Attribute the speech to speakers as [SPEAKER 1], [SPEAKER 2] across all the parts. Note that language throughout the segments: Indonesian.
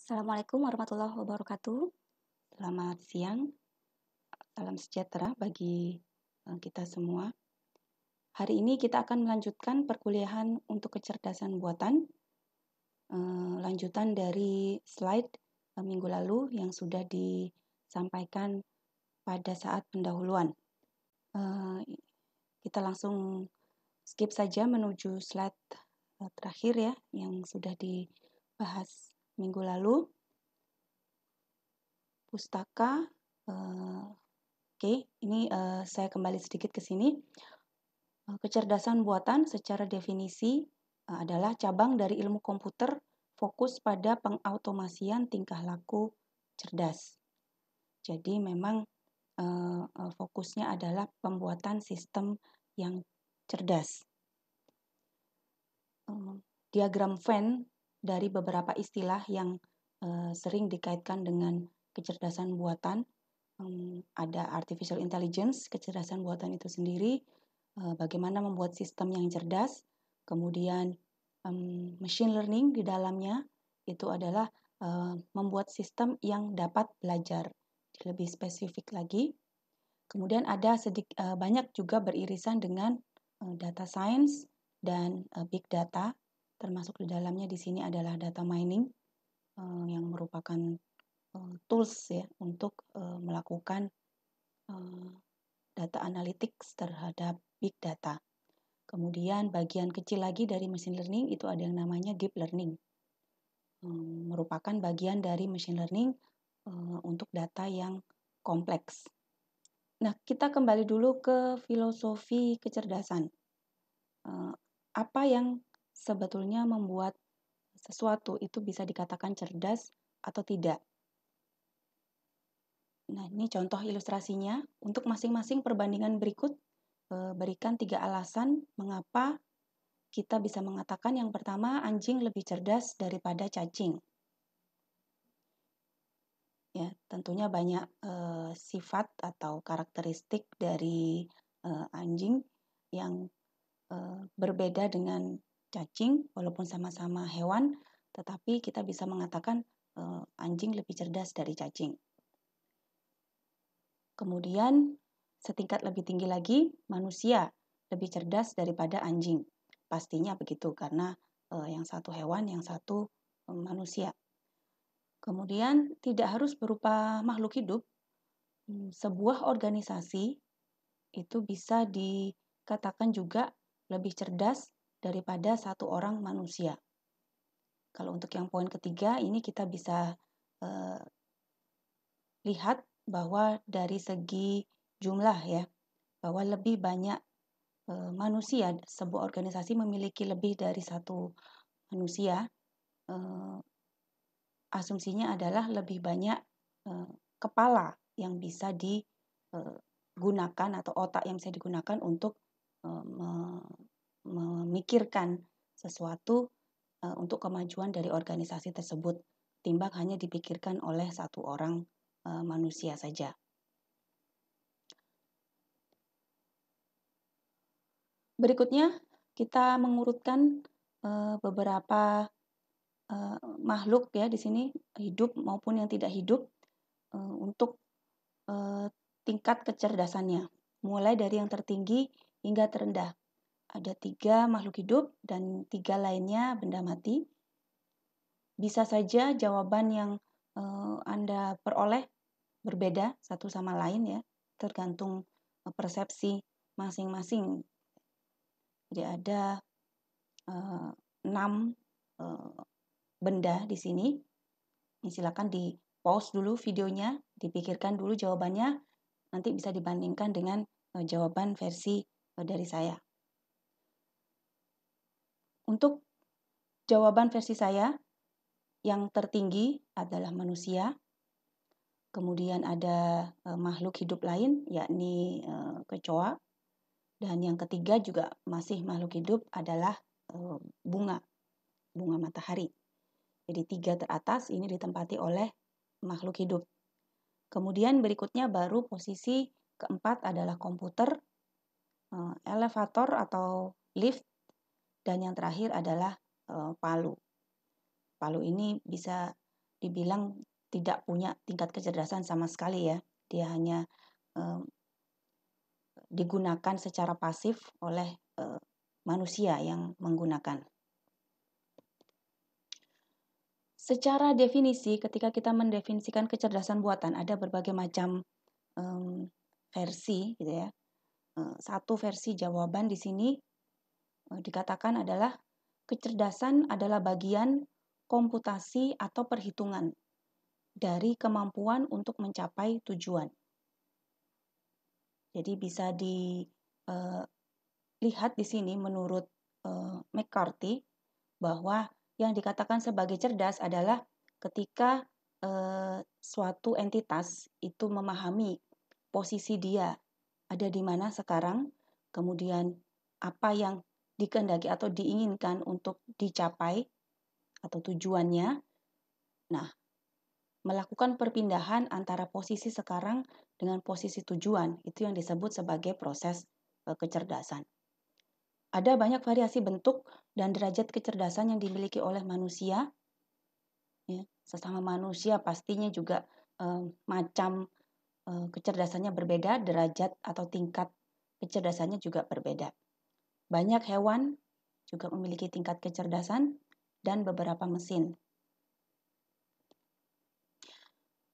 [SPEAKER 1] Assalamualaikum warahmatullahi wabarakatuh. Selamat siang, salam sejahtera bagi kita semua. Hari ini kita akan melanjutkan perkuliahan untuk kecerdasan buatan, lanjutan dari slide minggu lalu yang sudah disampaikan pada saat pendahuluan. Kita langsung skip saja menuju slide terakhir ya, yang sudah dibahas minggu lalu. Pustaka, Oke, ini saya kembali sedikit ke sini. Kecerdasan buatan secara definisi adalah cabang dari ilmu komputer fokus pada pengautomasian tingkah laku cerdas. Jadi memang fokusnya adalah pembuatan sistem yang cerdas. Diagram Venn dari beberapa istilah yang sering dikaitkan dengan kecerdasan buatan. Ada artificial intelligence, kecerdasan buatan itu sendiri, bagaimana membuat sistem yang cerdas, kemudian machine learning di dalamnya itu adalah membuat sistem yang dapat belajar. Lebih spesifik lagi, kemudian ada banyak juga beririsan dengan data science dan big data, termasuk di dalamnya di sini adalah data mining yang merupakan tools ya untuk melakukan data analytics terhadap big data. Kemudian bagian kecil lagi dari machine learning itu ada yang namanya deep learning. Merupakan bagian dari machine learning untuk data yang kompleks. Nah, kita kembali dulu ke filosofi kecerdasan. Apa yang sebetulnya membuat sesuatu itu bisa dikatakan cerdas atau tidak? Nah, ini contoh ilustrasinya. Untuk masing-masing perbandingan berikut, berikan 3 alasan mengapa kita bisa mengatakan yang pertama, anjing lebih cerdas daripada cacing. Ya, tentunya banyak sifat atau karakteristik dari anjing yang berbeda dengan cacing, walaupun sama-sama hewan, tetapi kita bisa mengatakan anjing lebih cerdas dari cacing. Kemudian setingkat lebih tinggi lagi, manusia lebih cerdas daripada anjing. Pastinya begitu karena yang satu hewan, yang satu manusia. Kemudian tidak harus berupa makhluk hidup. Sebuah organisasi itu bisa dikatakan juga lebih cerdas daripada satu orang manusia. Kalau untuk yang poin ketiga, ini kita bisa lihat bahwa dari segi jumlah ya, bahwa lebih banyak manusia, sebuah organisasi memiliki lebih dari satu manusia, asumsinya adalah lebih banyak kepala yang bisa digunakan atau otak yang bisa digunakan untuk memikirkan sesuatu untuk kemajuan dari organisasi tersebut, timbang hanya dipikirkan oleh satu orang manusia saja. Berikutnya kita mengurutkan beberapa makhluk ya di sini, hidup maupun yang tidak hidup, untuk tingkat kecerdasannya, mulai dari yang tertinggi hingga terendah. Ada 3 makhluk hidup dan 3 lainnya benda mati. Bisa saja jawaban yang Anda peroleh berbeda satu sama lain ya, tergantung persepsi masing-masing. Jadi ada 6 benda di sini. Silakan di pause dulu videonya, dipikirkan dulu jawabannya, nanti bisa dibandingkan dengan jawaban versi dari saya. Untuk jawaban versi saya, yang tertinggi adalah manusia, kemudian ada makhluk hidup lain, yakni kecoa, dan yang ketiga juga masih makhluk hidup adalah bunga matahari. Jadi 3 teratas ini ditempati oleh makhluk hidup. Kemudian berikutnya baru posisi keempat adalah komputer, elevator atau lift, dan yang terakhir adalah palu. Palu ini bisa dibilang tidak punya tingkat kecerdasan sama sekali ya. Dia hanya digunakan secara pasif oleh manusia yang menggunakan. Secara definisi, ketika kita mendefinisikan kecerdasan buatan, ada berbagai macam versi, gitu ya. Satu versi jawaban di sini dikatakan adalah kecerdasan adalah bagian komputasi atau perhitungan dari kemampuan untuk mencapai tujuan. Jadi bisa dilihat di sini menurut McCarthy bahwa yang dikatakan sebagai cerdas adalah ketika suatu entitas itu memahami posisi dia ada di mana sekarang, kemudian apa yang dikehendaki atau diinginkan untuk dicapai atau tujuannya. Nah, melakukan perpindahan antara posisi sekarang dengan posisi tujuan, itu yang disebut sebagai proses kecerdasan. Ada banyak variasi bentuk dan derajat kecerdasan yang dimiliki oleh manusia. Ya, sesama manusia pastinya juga macam kecerdasannya berbeda, derajat atau tingkat kecerdasannya juga berbeda. Banyak hewan juga memiliki tingkat kecerdasan dan beberapa mesin.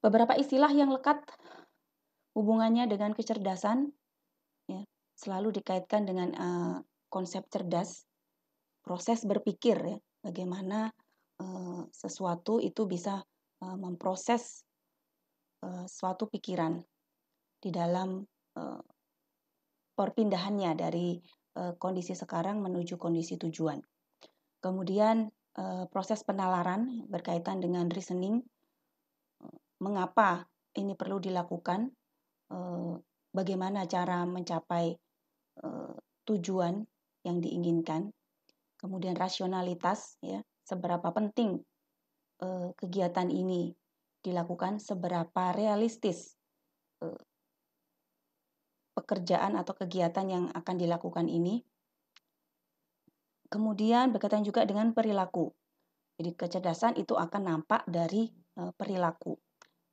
[SPEAKER 1] Beberapa istilah yang lekat hubungannya dengan kecerdasan ya, selalu dikaitkan dengan konsep cerdas, proses berpikir ya, bagaimana sesuatu itu bisa memproses suatu pikiran di dalam perpindahannya dari kondisi sekarang menuju kondisi tujuan. Kemudian proses penalaran berkaitan dengan reasoning, mengapa ini perlu dilakukan, bagaimana cara mencapai tujuan yang diinginkan. Kemudian rasionalitas, ya, seberapa penting kegiatan ini dilakukan, seberapa realistis pekerjaan atau kegiatan yang akan dilakukan ini. Kemudian berkaitan juga dengan perilaku. Jadi kecerdasan itu akan nampak dari perilaku.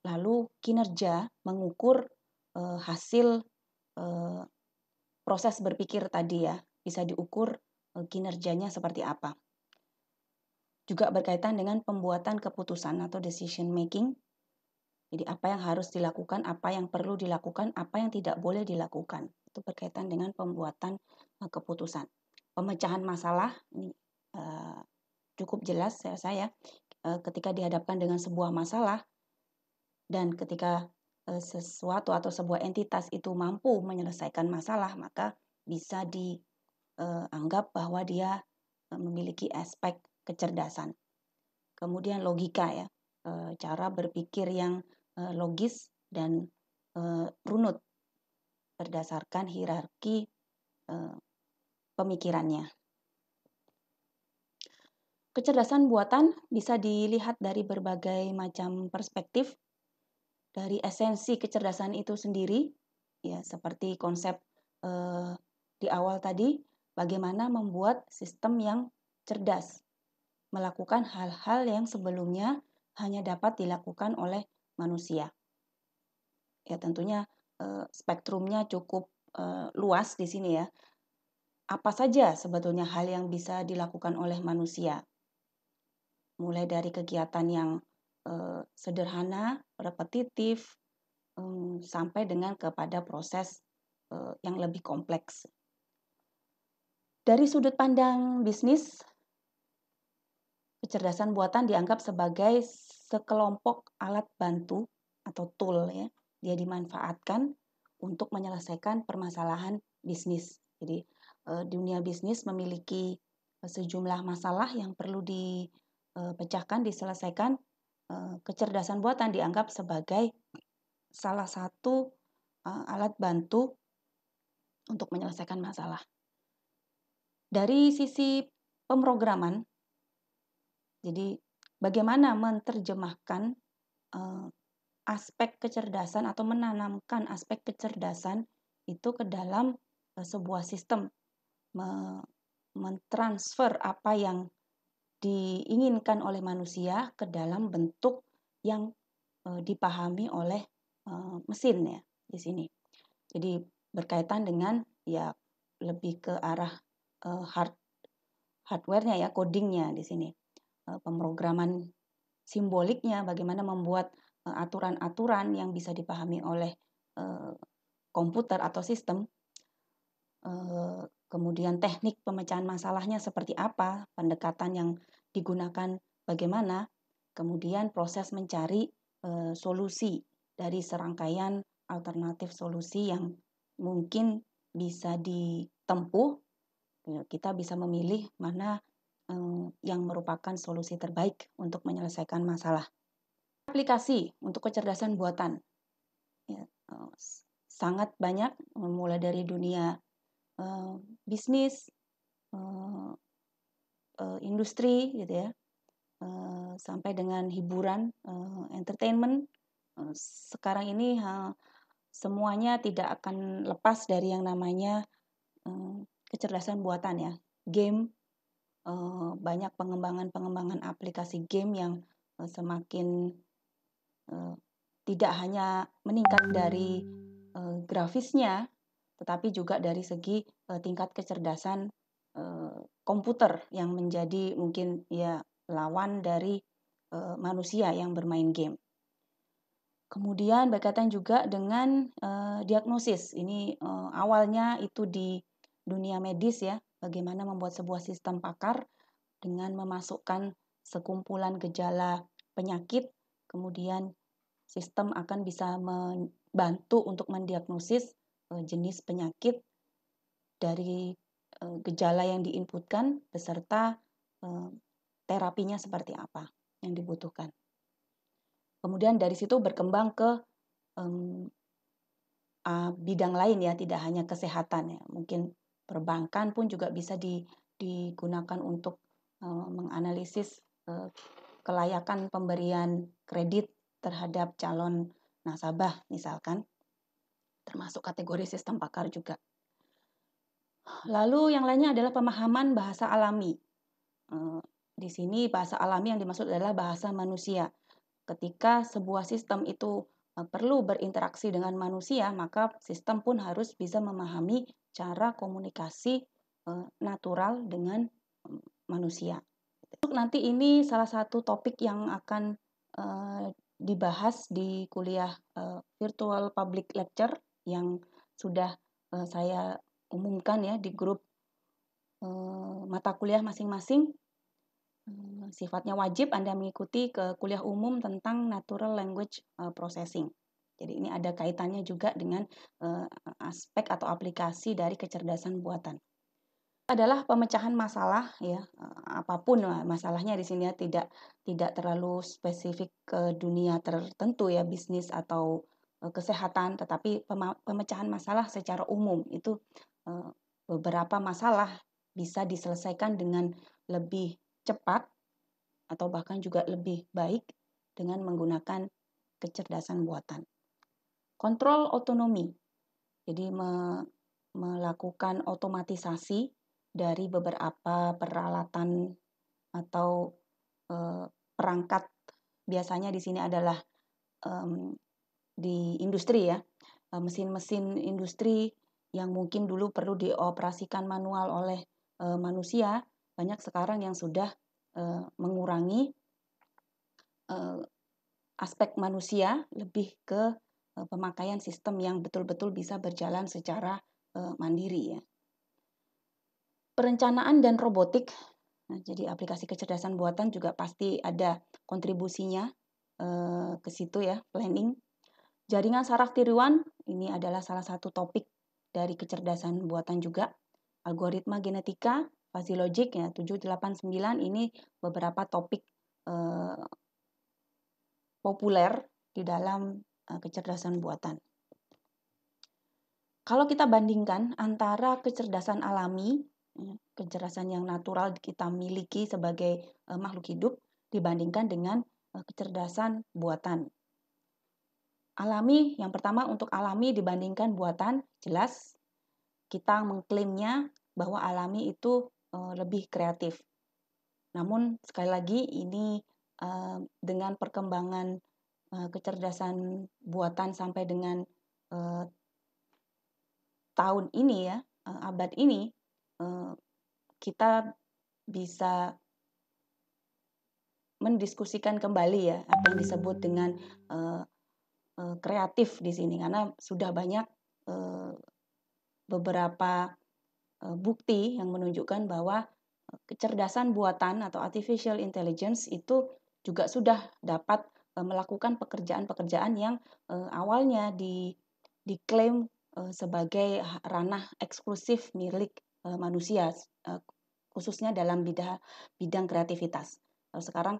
[SPEAKER 1] Lalu kinerja mengukur hasil proses berpikir tadi ya, bisa diukur kinerjanya seperti apa. Juga berkaitan dengan pembuatan keputusan atau decision making. Jadi apa yang harus dilakukan, apa yang perlu dilakukan, apa yang tidak boleh dilakukan. Itu berkaitan dengan pembuatan keputusan. Pemecahan masalah ini cukup jelas saya ketika dihadapkan dengan sebuah masalah dan ketika sesuatu atau sebuah entitas itu mampu menyelesaikan masalah, maka bisa dianggap bahwa dia memiliki aspek kecerdasan. Kemudian logika ya, cara berpikir yang logis dan runut berdasarkan hierarki pemikirannya. Kecerdasan buatan bisa dilihat dari berbagai macam perspektif. Dari esensi kecerdasan itu sendiri, ya seperti konsep di awal tadi, bagaimana membuat sistem yang cerdas, melakukan hal-hal yang sebelumnya hanya dapat dilakukan oleh manusia. Ya tentunya spektrumnya cukup luas di sini ya. Apa saja sebetulnya hal yang bisa dilakukan oleh manusia? Mulai dari kegiatan yang sederhana, repetitif, sampai dengan kepada proses yang lebih kompleks. Dari sudut pandang bisnis, kecerdasan buatan dianggap sebagai sekelompok alat bantu atau tool ya. Dia dimanfaatkan untuk menyelesaikan permasalahan bisnis. Jadi dunia bisnis memiliki sejumlah masalah yang perlu dipecahkan, diselesaikan. Kecerdasan buatan dianggap sebagai salah satu alat bantu untuk menyelesaikan masalah. Dari sisi pemrograman, jadi bagaimana menerjemahkan aspek kecerdasan atau menanamkan aspek kecerdasan itu ke dalam sebuah sistem, mentransfer apa yang diinginkan oleh manusia ke dalam bentuk yang dipahami oleh mesin ya di sini. Jadi berkaitan dengan ya lebih ke arah hardware-nya ya, coding-nya di sini. Pemrograman simboliknya, bagaimana membuat aturan-aturan yang bisa dipahami oleh komputer atau sistem. Kemudian teknik pemecahan masalahnya seperti apa, pendekatan yang digunakan bagaimana, kemudian proses mencari solusi dari serangkaian alternatif solusi yang mungkin bisa ditempuh. Kita bisa memilih mana yang merupakan solusi terbaik untuk menyelesaikan masalah. Aplikasi untuk kecerdasan buatan ya, sangat banyak, mulai dari dunia bisnis, industri gitu ya, sampai dengan hiburan, entertainment. Sekarang ini semuanya tidak akan lepas dari yang namanya kecerdasan buatan ya. Game, banyak pengembangan aplikasi game yang semakin tidak hanya meningkat dari grafisnya, tetapi juga dari segi tingkat kecerdasan komputer yang menjadi mungkin ya lawan dari manusia yang bermain game. Kemudian berkaitan juga dengan diagnosis. Ini awalnya itu di dunia medis ya, bagaimana membuat sebuah sistem pakar dengan memasukkan sekumpulan gejala penyakit, kemudian sistem akan bisa membantu untuk mendiagnosis jenis penyakit dari gejala yang diinputkan beserta terapinya seperti apa yang dibutuhkan. Kemudian dari situ berkembang ke bidang lain ya, tidak hanya kesehatan ya. Mungkin perbankan pun juga bisa digunakan untuk menganalisis kelayakan pemberian kredit terhadap calon nasabah misalkan, termasuk kategori sistem pakar juga. Lalu yang lainnya adalah pemahaman bahasa alami. Di sini bahasa alami yang dimaksud adalah bahasa manusia. Ketika sebuah sistem itu perlu berinteraksi dengan manusia, maka sistem pun harus bisa memahami cara komunikasi natural dengan manusia. Nanti ini salah satu topik yang akan dibahas di kuliah virtual public lecture yang sudah saya umumkan ya di grup mata kuliah masing-masing. Sifatnya wajib Anda mengikuti ke kuliah umum tentang Natural Language Processing. Jadi ini ada kaitannya juga dengan aspek atau aplikasi dari kecerdasan buatan. Adalah pemecahan masalah ya, apapun masalahnya di sini ya, tidak terlalu spesifik ke dunia tertentu ya, bisnis atau kesehatan, tetapi pemecahan masalah secara umum itu beberapa masalah bisa diselesaikan dengan lebih cepat atau bahkan juga lebih baik dengan menggunakan kecerdasan buatan. Kontrol otonomi, jadi melakukan otomatisasi dari beberapa peralatan atau perangkat. Biasanya di sini adalah di industri ya, mesin-mesin industri yang mungkin dulu perlu dioperasikan manual oleh manusia, banyak sekarang yang sudah mengurangi aspek manusia, lebih ke pemakaian sistem yang betul-betul bisa berjalan secara mandiri ya. Perencanaan dan robotik, nah, jadi aplikasi kecerdasan buatan juga pasti ada kontribusinya ke situ ya, planning. Jaringan saraf tiruan, ini adalah salah satu topik dari kecerdasan buatan juga. Algoritma genetika, fuzzy logic ya, 789 ini beberapa topik populer di dalam kecerdasan buatan. Kalau kita bandingkan antara kecerdasan alami, kecerdasan yang natural kita miliki sebagai makhluk hidup, dibandingkan dengan kecerdasan buatan. Alami, yang pertama untuk alami dibandingkan buatan, jelas kita mengklaimnya bahwa alami itu lebih kreatif. Namun sekali lagi ini dengan perkembangan kecerdasan buatan sampai dengan tahun ini ya, abad ini, kita bisa mendiskusikan kembali ya apa yang disebut dengan kreatif di sini, karena sudah banyak beberapa bukti yang menunjukkan bahwa kecerdasan buatan atau artificial intelligence itu juga sudah dapat melakukan pekerjaan-pekerjaan yang awalnya diklaim sebagai ranah eksklusif milik manusia, khususnya dalam bidang kreativitas. Sekarang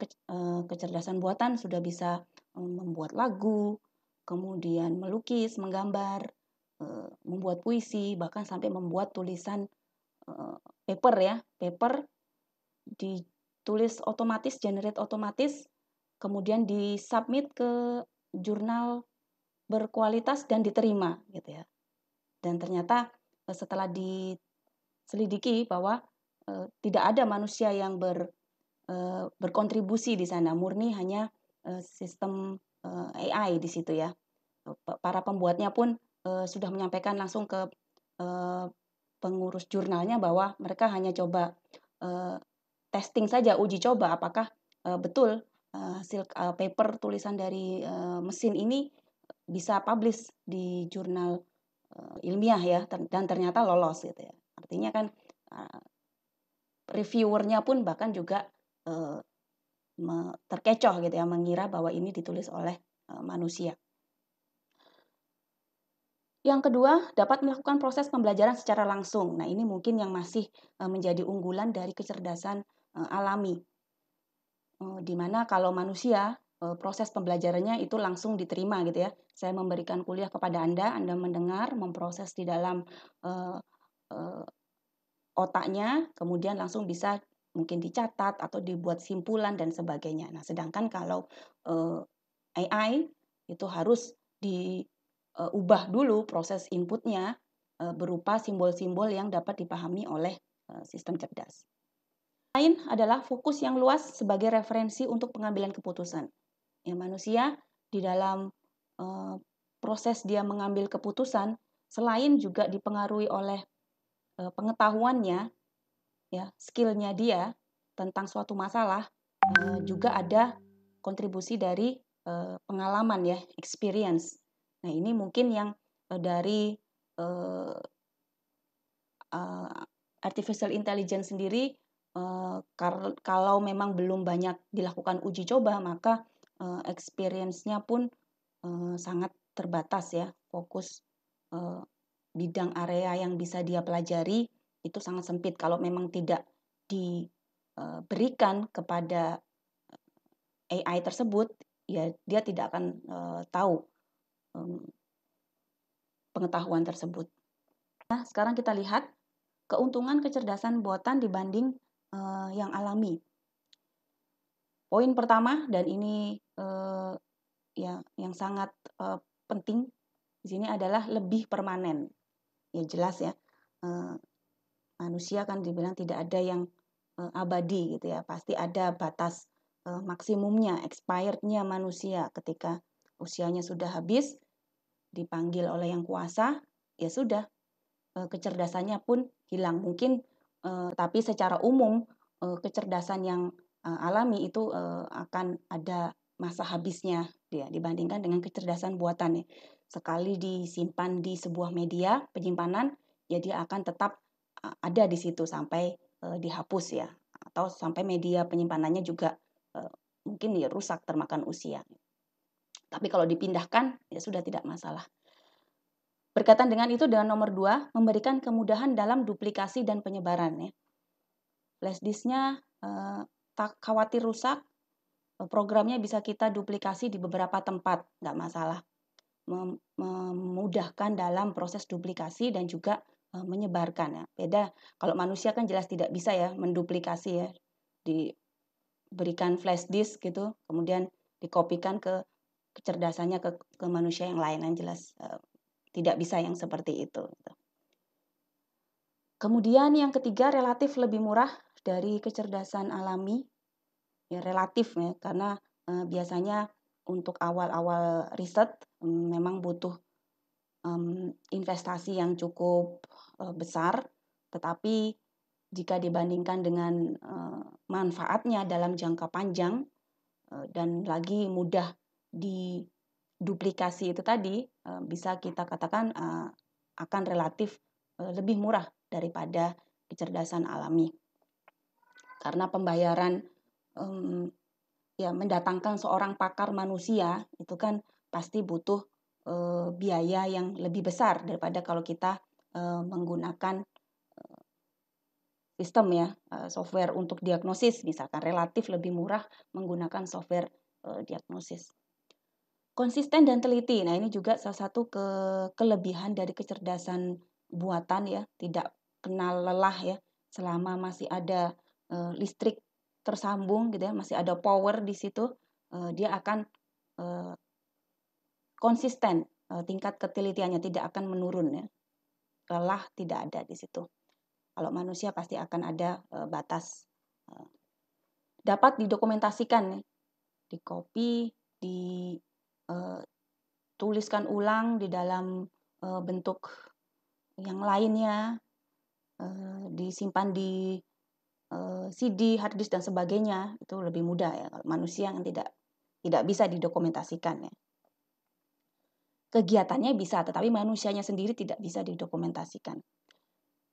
[SPEAKER 1] kecerdasan buatan sudah bisa membuat lagu, kemudian melukis, menggambar, membuat puisi, bahkan sampai membuat tulisan paper ya, paper ditulis otomatis, generate otomatis, kemudian disubmit ke jurnal berkualitas dan diterima gitu ya. Dan ternyata setelah diselidiki bahwa tidak ada manusia yang berkontribusi di sana, murni hanya sistem AI di situ ya. Para pembuatnya pun sudah menyampaikan langsung ke pengurus jurnalnya bahwa mereka hanya coba testing saja, uji coba apakah betul hasil paper tulisan dari mesin ini bisa publish di jurnal ilmiah ya, dan ternyata lolos gitu ya. Artinya kan reviewernya pun bahkan juga terkecoh gitu ya, mengira bahwa ini ditulis oleh manusia. Yang kedua, dapat melakukan proses pembelajaran secara langsung. Nah, ini mungkin yang masih menjadi unggulan dari kecerdasan alami. Di mana kalau manusia, proses pembelajarannya itu langsung diterima gitu ya. Saya memberikan kuliah kepada Anda mendengar, memproses di dalam otaknya, kemudian langsung bisa mungkin dicatat atau dibuat simpulan dan sebagainya. Nah, sedangkan kalau AI itu harus diubah dulu proses inputnya berupa simbol-simbol yang dapat dipahami oleh sistem cerdas. Lain adalah fokus yang luas sebagai referensi untuk pengambilan keputusan. Ya, manusia di dalam proses dia mengambil keputusan, selain juga dipengaruhi oleh pengetahuannya, ya skillnya dia tentang suatu masalah, juga ada kontribusi dari pengalaman ya, experience. Nah, ini mungkin yang dari artificial intelligence sendiri, kalau memang belum banyak dilakukan uji coba, maka experience-nya pun sangat terbatas ya, fokus bidang area yang bisa dia pelajari itu sangat sempit kalau memang tidak diberikan kepada AI tersebut, ya dia tidak akan tahu pengetahuan tersebut. Nah, sekarang kita lihat keuntungan kecerdasan buatan dibanding yang alami. Poin pertama, dan ini ya yang sangat penting di sini adalah lebih permanen. Ya jelas ya, manusia kan dibilang tidak ada yang abadi gitu ya, pasti ada batas maksimumnya, expirednya manusia. Ketika usianya sudah habis, dipanggil oleh yang kuasa, ya sudah, kecerdasannya pun hilang. Mungkin tapi secara umum kecerdasan yang alami itu akan ada masa habisnya dia dibandingkan dengan kecerdasan buatan ya. Sekali disimpan di sebuah media penyimpanan, ya dia akan tetap ada di situ sampai dihapus ya, atau sampai media penyimpanannya juga mungkin ya rusak termakan usia. Tapi kalau dipindahkan ya sudah tidak masalah. Berkaitan dengan itu, dengan nomor 2, memberikan kemudahan dalam duplikasi dan penyebaran ya. Flash disk-nya tak khawatir rusak, programnya bisa kita duplikasi di beberapa tempat, nggak masalah. Memudahkan dalam proses duplikasi dan juga menyebarkan ya. Beda kalau manusia kan jelas tidak bisa ya menduplikasi ya. Diberikan flash disk gitu, kemudian dikopikan ke kecerdasannya ke manusia yang lain, yang jelas tidak bisa yang seperti itu. Kemudian yang ketiga, relatif lebih murah dari kecerdasan alami. Ya relatif ya, karena biasanya untuk awal-awal riset memang butuh investasi yang cukup besar, tetapi jika dibandingkan dengan manfaatnya dalam jangka panjang dan lagi mudah diduplikasi itu tadi, bisa kita katakan akan relatif lebih murah daripada kecerdasan alami. Karena pembayaran ya mendatangkan seorang pakar manusia itu kan pasti butuh biaya yang lebih besar daripada kalau kita menggunakan sistem ya, software untuk diagnosis misalkan relatif lebih murah menggunakan software diagnosis. Konsisten dan teliti. Nah, ini juga salah satu kelebihan dari kecerdasan buatan ya, tidak kenal lelah ya. Selama masih ada listrik tersambung gitu ya, masih ada power di situ, dia akan konsisten, tingkat ketelitiannya tidak akan menurun ya. Lelah tidak ada di situ. Kalau manusia pasti akan ada batas. Dapat didokumentasikan, di copy, dituliskan ulang di dalam bentuk yang lainnya, disimpan di CD, hard disk dan sebagainya, itu lebih mudah ya. Kalau manusia yang tidak bisa didokumentasikan ya. Kegiatannya bisa, tetapi manusianya sendiri tidak bisa didokumentasikan.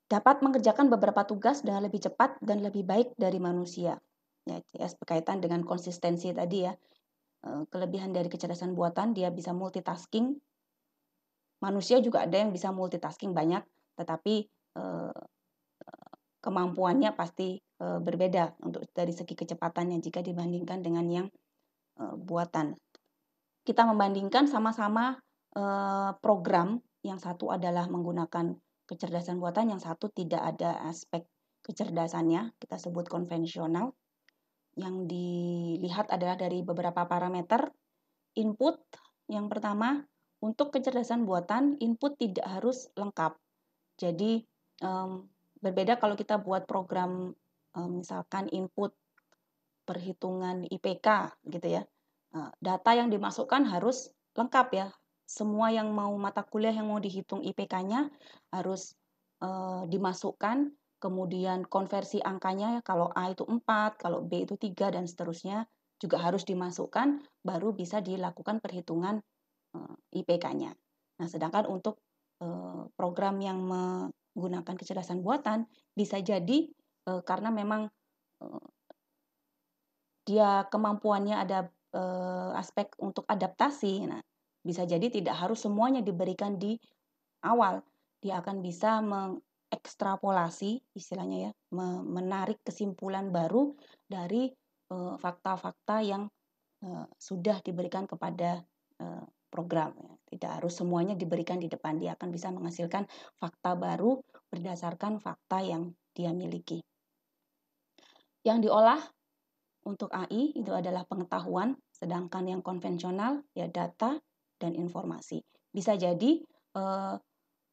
[SPEAKER 1] Dapat mengerjakan beberapa tugas dengan lebih cepat dan lebih baik dari manusia. Ya, berkaitan dengan konsistensi tadi ya. Kelebihan dari kecerdasan buatan, dia bisa multitasking. Manusia juga ada yang bisa multitasking banyak, tetapi kemampuannya pasti berbeda untuk dari segi kecepatannya jika dibandingkan dengan yang buatan. Kita membandingkan sama-sama program, yang satu adalah menggunakan kecerdasan buatan, yang satu tidak ada aspek kecerdasannya, kita sebut konvensional. Yang dilihat adalah dari beberapa parameter. Input yang pertama, untuk kecerdasan buatan, input tidak harus lengkap. Jadi berbeda kalau kita buat program misalkan input perhitungan IPK gitu ya. Data yang dimasukkan harus lengkap ya. Semua yang mau mata kuliah yang mau dihitung IPK-nya harus dimasukkan, kemudian konversi angkanya kalau A itu 4, kalau B itu 3 dan seterusnya juga harus dimasukkan baru bisa dilakukan perhitungan IPK-nya. Nah, sedangkan untuk program yang menggunakan kecerdasan buatan bisa jadi karena memang dia kemampuannya ada aspek untuk adaptasi. Nah, bisa jadi tidak harus semuanya diberikan di awal. Dia akan bisa mengekstrapolasi, istilahnya ya, menarik kesimpulan baru dari fakta-fakta yang sudah diberikan kepada program. Tidak harus semuanya diberikan di depan. Dia akan bisa menghasilkan fakta baru berdasarkan fakta yang dia miliki. Yang diolah untuk AI itu adalah pengetahuan, sedangkan yang konvensional ya data dan informasi. Bisa jadi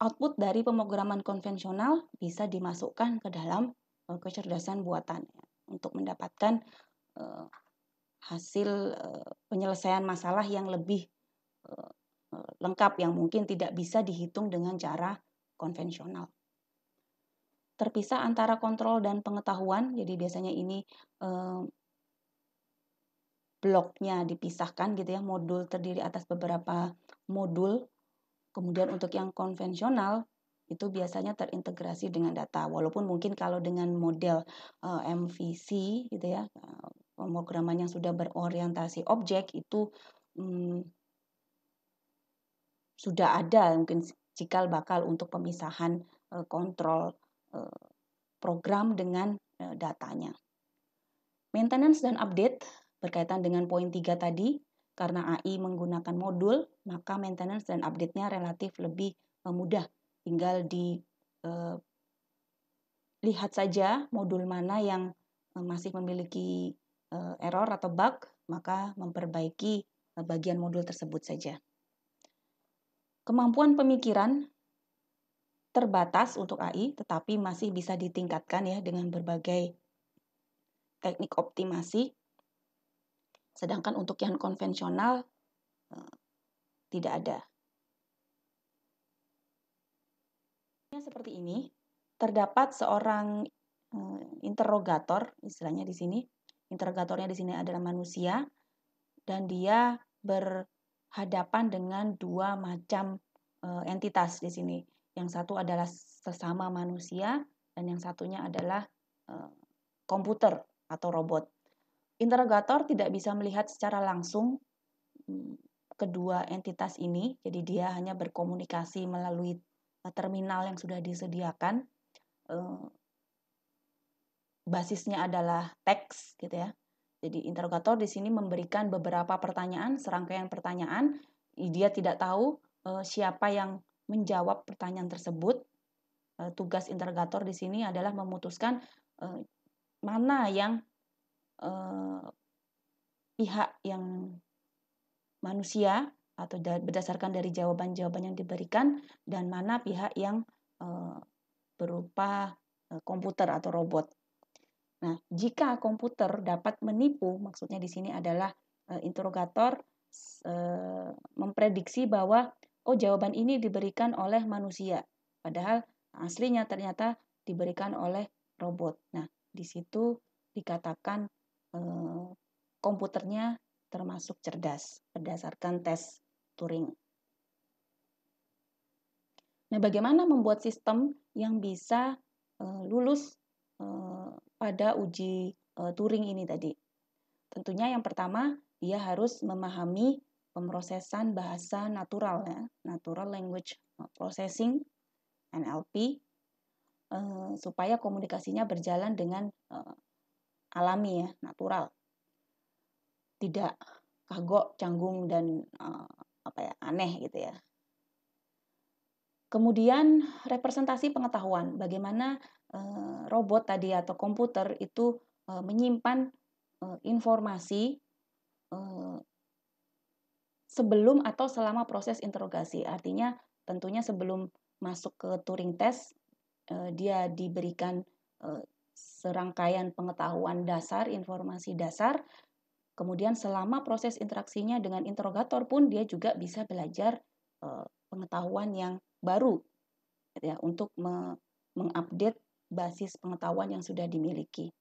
[SPEAKER 1] output dari pemrograman konvensional bisa dimasukkan ke dalam kecerdasan buatan ya, untuk mendapatkan hasil penyelesaian masalah yang lebih lengkap yang mungkin tidak bisa dihitung dengan cara konvensional. Terpisah antara kontrol dan pengetahuan, jadi biasanya ini bloknya dipisahkan gitu ya, modul terdiri atas beberapa modul. Kemudian untuk yang konvensional itu biasanya terintegrasi dengan data. Walaupun mungkin kalau dengan model MVC gitu ya, pemrograman yang sudah berorientasi objek itu sudah ada mungkin cikal bakal untuk pemisahan kontrol program dengan datanya. Maintenance dan update berkaitan dengan poin 3 tadi, karena AI menggunakan modul, maka maintenance dan update-nya relatif lebih mudah. Tinggal dilihat saja modul mana yang masih memiliki error atau bug, maka memperbaiki bagian modul tersebut saja. Kemampuan pemikiran terbatas untuk AI, tetapi masih bisa ditingkatkan ya dengan berbagai teknik optimasi. Sedangkan untuk yang konvensional tidak ada. Seperti ini, terdapat seorang interrogator, istilahnya di sini. Interrogatornya di sini adalah manusia, dan dia berhadapan dengan dua macam entitas di sini. Yang satu adalah sesama manusia, dan yang satunya adalah komputer atau robot. Interrogator tidak bisa melihat secara langsung kedua entitas ini, jadi dia hanya berkomunikasi melalui terminal yang sudah disediakan. Basisnya adalah teks, gitu ya. Jadi interrogator di sini memberikan beberapa pertanyaan, serangkaian pertanyaan. Dia tidak tahu siapa yang menjawab pertanyaan tersebut. Tugas interrogator di sini adalah memutuskan mana yang pihak yang manusia atau berdasarkan dari jawaban-jawaban yang diberikan, dan mana pihak yang berupa komputer atau robot. Nah, jika komputer dapat menipu, maksudnya di sini adalah interrogator memprediksi bahwa jawaban ini diberikan oleh manusia, padahal aslinya ternyata diberikan oleh robot. Nah, di situ dikatakan komputernya termasuk cerdas berdasarkan tes Turing. Nah, bagaimana membuat sistem yang bisa lulus pada uji Turing ini tadi? Tentunya yang pertama, dia harus memahami pemrosesan bahasa natural, ya, Natural Language Processing (NLP), supaya komunikasinya berjalan dengan alami, ya, natural, tidak kagok, canggung, dan aneh gitu ya. Kemudian representasi pengetahuan, bagaimana robot tadi atau komputer itu menyimpan informasi sebelum atau selama proses interogasi. Artinya tentunya sebelum masuk ke Turing test, dia diberikan serangkaian pengetahuan dasar, informasi dasar. Kemudian selama proses interaksinya dengan interrogator pun dia juga bisa belajar pengetahuan yang baru, gitu ya, untuk mengupdate basis pengetahuan yang sudah dimiliki.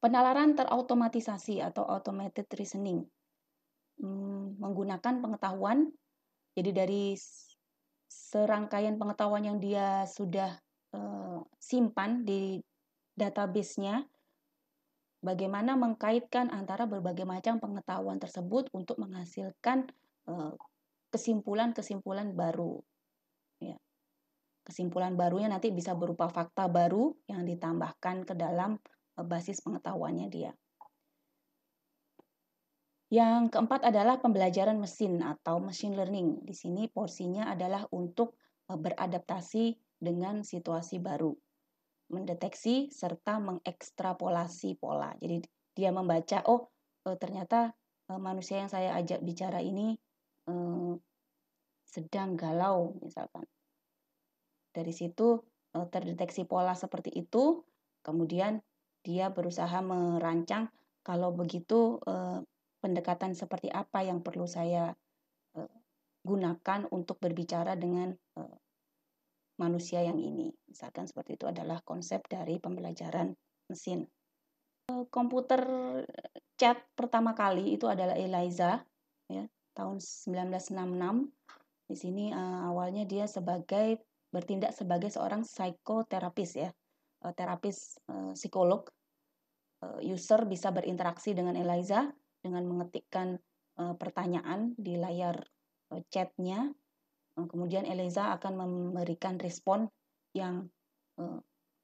[SPEAKER 1] Penalaran terautomatisasi atau automated reasoning menggunakan pengetahuan, jadi dari serangkaian pengetahuan yang dia sudah simpan di database-nya, bagaimana mengkaitkan antara berbagai macam pengetahuan tersebut untuk menghasilkan kesimpulan-kesimpulan baru. Ya. Kesimpulan barunya nanti bisa berupa fakta baru yang ditambahkan ke dalam basis pengetahuannya dia. Yang keempat adalah pembelajaran mesin atau machine learning. Di sini porsinya adalah untuk beradaptasi dengan situasi baru, mendeteksi serta mengekstrapolasi pola. Jadi dia membaca, ternyata manusia yang saya ajak bicara ini sedang galau misalkan. Dari situ terdeteksi pola seperti itu, kemudian dia berusaha merancang kalau begitu pendekatan seperti apa yang perlu saya gunakan untuk berbicara dengan manusia yang ini. Misalkan seperti itu adalah konsep dari pembelajaran mesin. Komputer chat pertama kali itu adalah Eliza, ya, tahun 1966. Di sini awalnya dia bertindak sebagai seorang psikoterapis, ya, terapis psikolog. User bisa berinteraksi dengan Eliza dengan mengetikkan pertanyaan di layar chatnya. Kemudian Eliza akan memberikan respon yang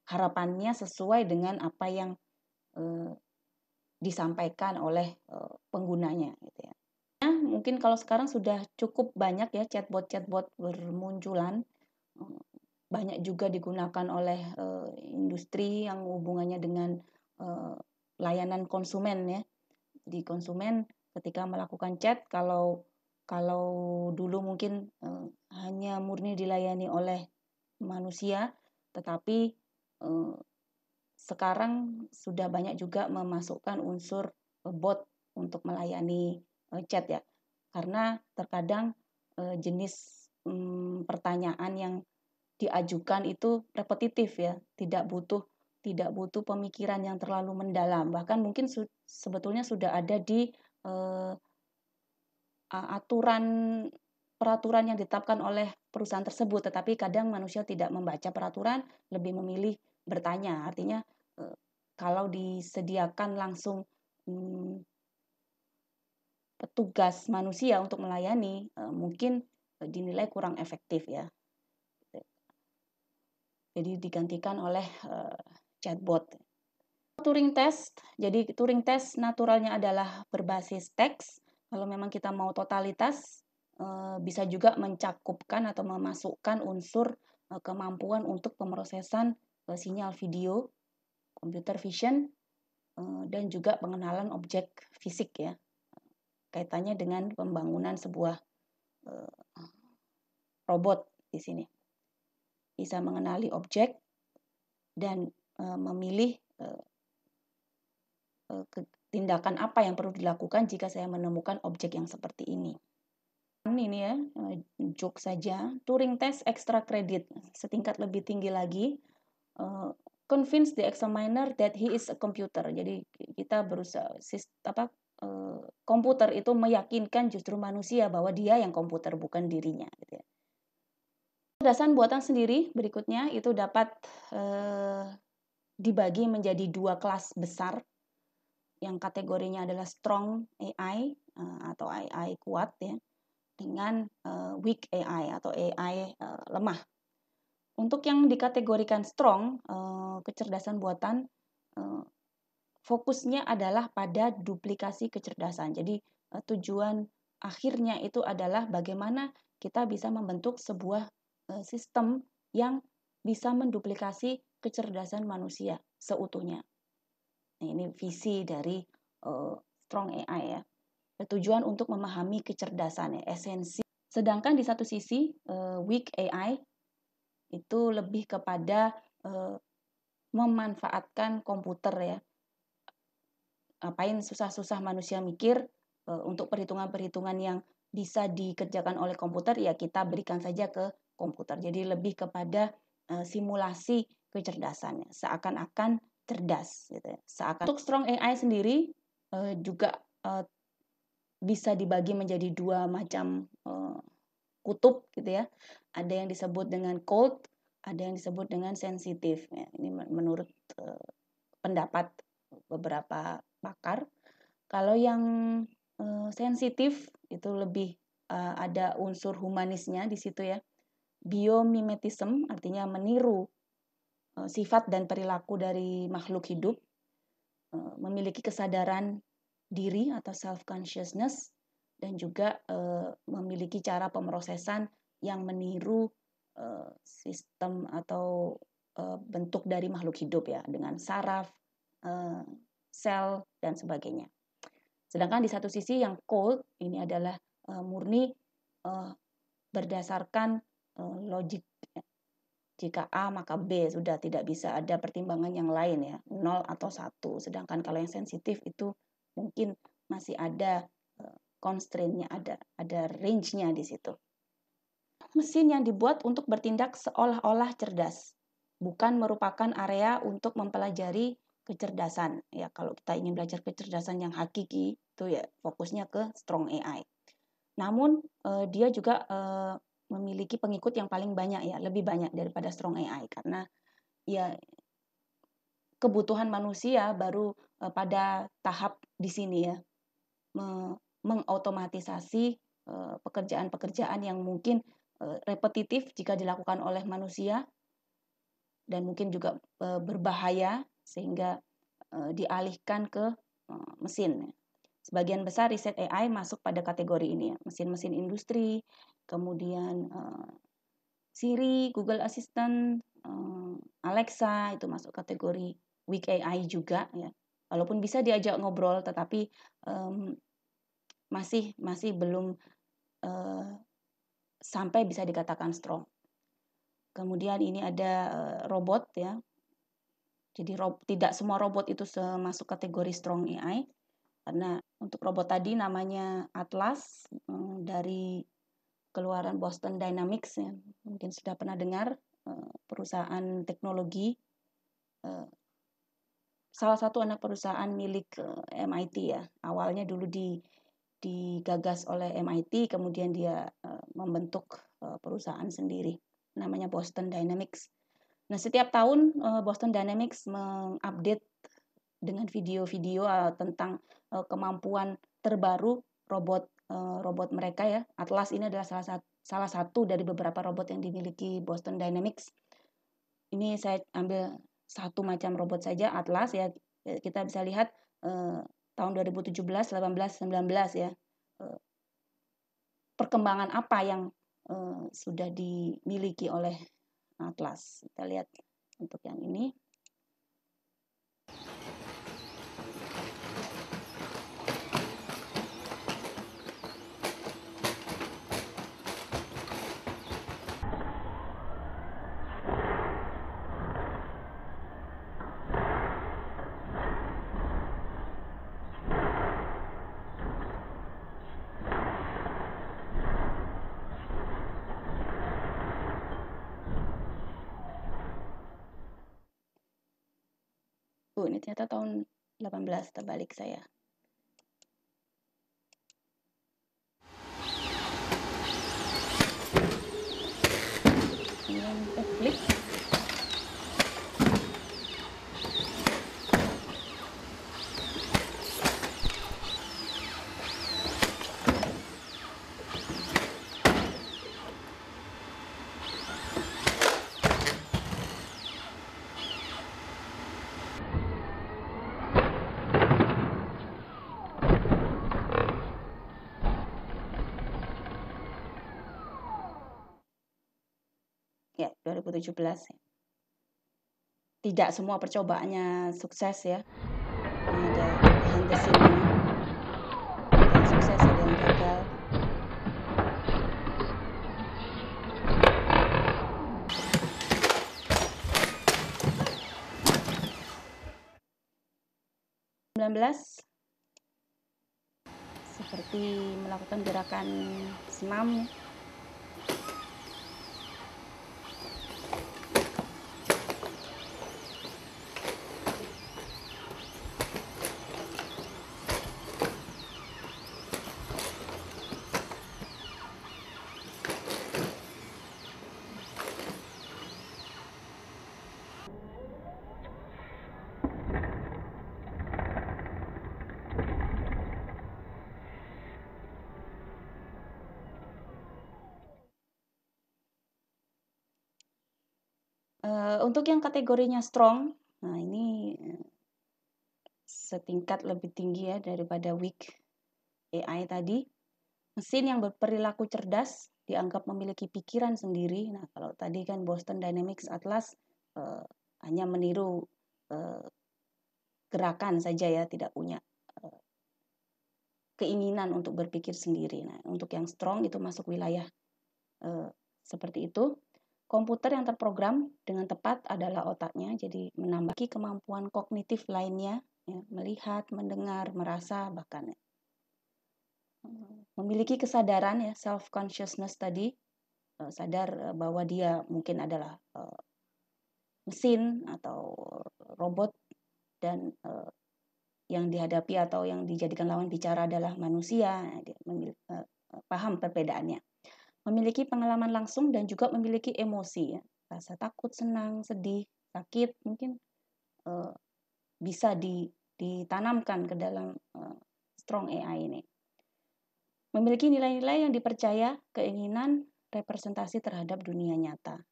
[SPEAKER 1] harapannya sesuai dengan apa yang disampaikan oleh penggunanya, gitu ya. Mungkin kalau sekarang sudah cukup banyak ya chatbot bermunculan, banyak juga digunakan oleh industri yang hubungannya dengan layanan konsumen, ya. Di konsumen ketika melakukan chat, kalau dulu mungkin hanya murni dilayani oleh manusia, tetapi sekarang sudah banyak juga memasukkan unsur bot untuk melayani chat, ya. karena terkadang jenis pertanyaan yang diajukan itu repetitif ya, tidak butuh pemikiran yang terlalu mendalam. Bahkan mungkin sebetulnya sudah ada di peraturan yang ditetapkan oleh perusahaan tersebut, tetapi kadang manusia tidak membaca peraturan, lebih memilih bertanya. Artinya kalau disediakan langsung petugas manusia untuk melayani, mungkin dinilai kurang efektif ya. Jadi digantikan oleh chatbot. Turing test, jadi Turing test naturalnya adalah berbasis teks. Kalau memang kita mau totalitas, bisa juga mencakupkan atau memasukkan unsur kemampuan untuk pemrosesan sinyal video, computer vision, dan juga pengenalan objek fisik ya. Kaitannya dengan pembangunan sebuah robot di sini. Bisa mengenali objek dan memilih tindakan apa yang perlu dilakukan jika saya menemukan objek yang seperti ini. Ini ya, joke saja, Turing test extra credit, setingkat lebih tinggi lagi, convince the examiner that he is a computer. Jadi kita berusaha, komputer itu meyakinkan justru manusia bahwa dia yang komputer, bukan dirinya. Gitu ya. Kecerdasan buatan sendiri berikutnya itu dapat dibagi menjadi 2 kelas besar, yang kategorinya adalah strong AI atau AI kuat ya, dengan weak AI atau AI lemah. Untuk yang dikategorikan strong, kecerdasan buatan fokusnya adalah pada duplikasi kecerdasan. Jadi tujuan akhirnya itu adalah bagaimana kita bisa membentuk sebuah sistem yang bisa menduplikasi kecerdasan manusia seutuhnya. Nah, ini visi dari strong AI ya. Bertujuan untuk memahami kecerdasan ya, esensi. Sedangkan di satu sisi weak AI itu lebih kepada memanfaatkan komputer ya. Apain susah-susah manusia mikir untuk perhitungan-perhitungan yang bisa dikerjakan oleh komputer, ya kita berikan saja ke komputer. Jadi lebih kepada simulasi kecerdasannya, seakan-akan cerdas gitu ya. Untuk strong AI sendiri juga bisa dibagi menjadi 2 macam kutub gitu ya. Ada yang disebut dengan cold, ada yang disebut dengan sensitif. Ya, ini menurut pendapat beberapa pakar. Kalau yang sensitif itu lebih ada unsur humanisnya di situ ya. Biomimetism artinya meniru sifat dan perilaku dari makhluk hidup, memiliki kesadaran diri atau self consciousness, dan juga memiliki cara pemrosesan yang meniru sistem atau bentuk dari makhluk hidup ya, dengan saraf, sel dan sebagainya. Sedangkan di satu sisi yang cold ini adalah murni berdasarkan logik. Jika A maka B, sudah tidak bisa ada pertimbangan yang lain ya, 0 atau 1. Sedangkan kalau yang sensitif itu mungkin masih ada constraint-nya, ada range-nya di situ. Mesin yang dibuat untuk bertindak seolah-olah cerdas, bukan merupakan area untuk mempelajari kecerdasan. Ya, kalau kita ingin belajar kecerdasan yang hakiki, itu ya fokusnya ke strong AI. Namun dia juga memiliki pengikut yang paling banyak ya, lebih banyak daripada strong AI, karena ya kebutuhan manusia baru pada tahap di sini ya, mengautomatisasi pekerjaan-pekerjaan yang mungkin repetitif jika dilakukan oleh manusia dan mungkin juga berbahaya, sehingga dialihkan ke mesin. Sebagian besar riset AI masuk pada kategori ini ya, mesin-mesin industri, kemudian Siri, Google Assistant, Alexa itu masuk kategori weak AI juga ya. Walaupun bisa diajak ngobrol, tetapi masih belum sampai bisa dikatakan strong. Kemudian ini ada robot ya. Jadi tidak semua robot itu masuk kategori strong AI. Karena untuk robot tadi namanya Atlas, dari keluaran Boston Dynamics ya. Mungkin sudah pernah dengar, perusahaan teknologi, salah satu anak perusahaan milik MIT ya. Awalnya dulu digagas oleh MIT, kemudian dia membentuk perusahaan sendiri namanya Boston Dynamics. Nah, setiap tahun Boston Dynamics mengupdate dengan video-video tentang kemampuan terbaru robot mereka ya. Atlas ini adalah salah satu dari beberapa robot yang dimiliki Boston Dynamics. Ini saya ambil satu macam robot saja, Atlas ya. Kita bisa lihat tahun 2017, 18, 19 ya. Perkembangan apa yang sudah dimiliki oleh Atlas. Kita lihat untuk yang ini. Ini ternyata tahun 18 terbalik saya. Klik. Ya, 2017. Tidak semua percobaannya sukses ya. Ini ada behind the scene-nya. Ada yang sukses, ada yang gagal. Seperti melakukan gerakan senam. Untuk yang kategorinya strong, nah ini setingkat lebih tinggi ya daripada weak AI tadi. Mesin yang berperilaku cerdas dianggap memiliki pikiran sendiri. Nah, kalau tadi kan Boston Dynamics Atlas hanya meniru gerakan saja ya, tidak punya keinginan untuk berpikir sendiri. Nah, untuk yang strong itu masuk wilayah seperti itu. Komputer yang terprogram dengan tepat adalah otaknya, jadi menambah kemampuan kognitif lainnya, ya, melihat, mendengar, merasa, bahkan memiliki kesadaran ya, self consciousness tadi, sadar bahwa dia mungkin adalah mesin atau robot dan yang dihadapi atau yang dijadikan lawan bicara adalah manusia. Dia paham perbedaannya. Memiliki pengalaman langsung dan juga memiliki emosi ya. Rasa takut, senang, sedih, sakit mungkin bisa ditanamkan ke dalam strong AI ini. Memiliki nilai-nilai yang dipercaya, keinginan, representasi terhadap dunia nyata.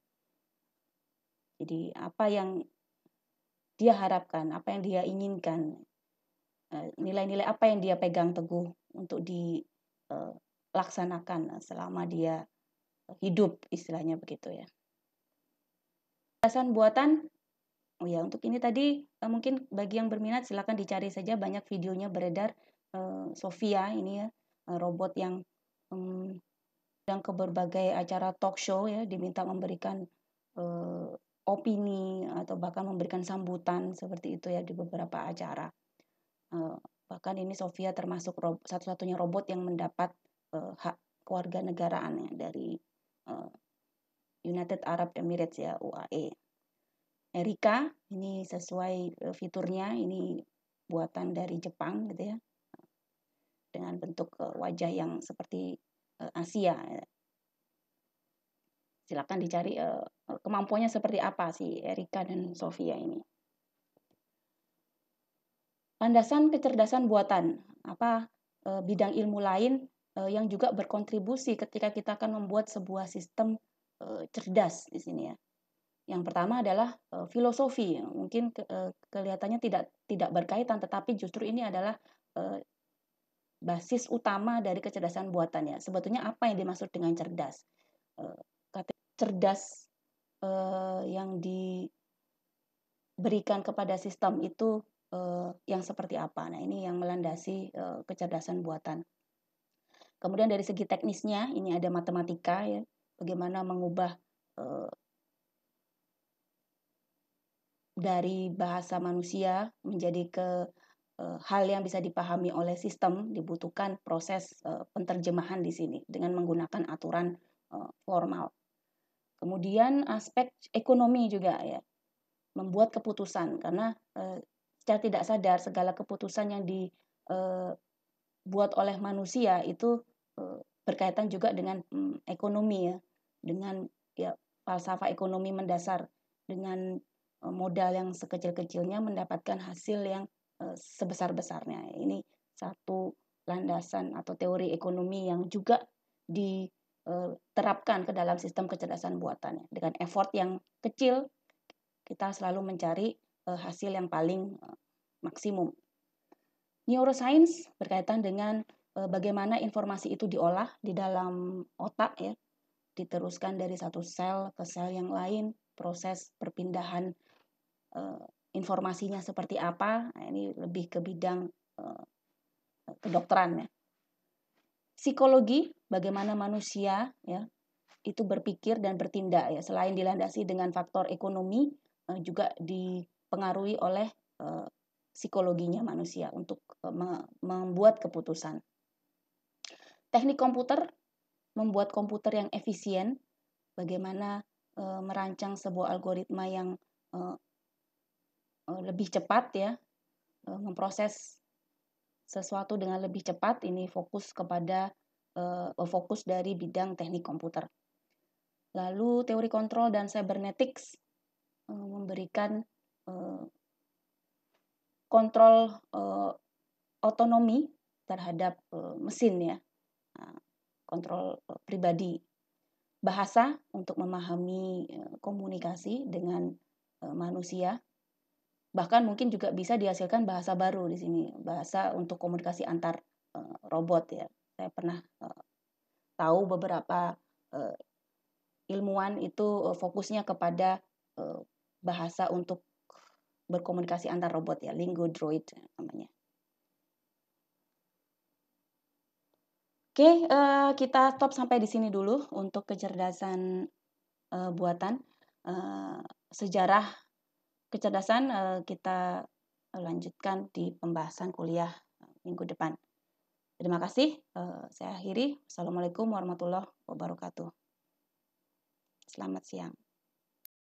[SPEAKER 1] Jadi apa yang dia harapkan, apa yang dia inginkan, nilai-nilai apa yang dia pegang teguh untuk dilaksanakan selama dia hidup, istilahnya begitu ya. Kecerdasan buatan, oh ya untuk ini tadi mungkin bagi yang berminat silakan dicari saja, banyak videonya beredar. Sophia ini ya, robot yang ke berbagai acara talk show ya, diminta memberikan opini atau bahkan memberikan sambutan seperti itu ya di beberapa acara. Bahkan ini Sofia termasuk satu-satunya robot yang mendapat hak kewarganegaraan dari United Arab Emirates ya, UAE. Erika ini sesuai fiturnya, ini buatan dari Jepang gitu ya, dengan bentuk wajah yang seperti Asia. Silakan dicari kemampuannya seperti apa si Erika dan Sofia ini. Landasan kecerdasan buatan, apa bidang ilmu lain yang juga berkontribusi ketika kita akan membuat sebuah sistem cerdas di sini ya. Yang pertama adalah filosofi. Mungkin kelihatannya tidak berkaitan, tetapi justru ini adalah basis utama dari kecerdasan buatannya. Sebetulnya apa yang dimaksud dengan cerdas? Cerdas yang diberikan kepada sistem itu yang seperti apa? Nah, ini yang melandasi kecerdasan buatan. Kemudian dari segi teknisnya, ini ada matematika ya, bagaimana mengubah dari bahasa manusia menjadi ke hal yang bisa dipahami oleh sistem, dibutuhkan proses penterjemahan di sini dengan menggunakan aturan formal. Kemudian aspek ekonomi juga ya, membuat keputusan karena secara tidak sadar segala keputusan yang dibuat oleh manusia itu berkaitan juga dengan ekonomi ya, dengan ya falsafah ekonomi mendasar, dengan modal yang sekecil-kecilnya mendapatkan hasil yang sebesar-besarnya. Ini satu landasan atau teori ekonomi yang juga diterapkan ke dalam sistem kecerdasan buatannya. Dengan effort yang kecil, kita selalu mencari hasil yang paling maksimum. Neuroscience berkaitan dengan bagaimana informasi itu diolah di dalam otak ya, diteruskan dari satu sel ke sel yang lain, proses perpindahan informasinya seperti apa. Nah, ini lebih ke bidang kedokteran ya. Psikologi, bagaimana manusia ya itu berpikir dan bertindak ya, selain dilandasi dengan faktor ekonomi juga dipengaruhi oleh psikologinya manusia untuk membuat keputusan. Teknik komputer, membuat komputer yang efisien, bagaimana merancang sebuah algoritma yang lebih cepat ya, memproses sesuatu dengan lebih cepat. Ini fokus kepada fokus dari bidang teknik komputer. Lalu teori kontrol dan cybernetics memberikan kontrol otonomi terhadap mesin ya, kontrol pribadi. Bahasa untuk memahami komunikasi dengan manusia. Bahkan mungkin juga bisa dihasilkan bahasa baru di sini, bahasa untuk komunikasi antar robot ya. Saya pernah tahu beberapa ilmuwan itu fokusnya kepada bahasa untuk berkomunikasi antar robot ya, lingo droid namanya. Oke, kita stop sampai di sini dulu untuk kecerdasan buatan. Sejarah kecerdasan kita lanjutkan di pembahasan kuliah minggu depan. Terima kasih. Saya akhiri. Assalamualaikum warahmatullahi wabarakatuh. Selamat siang.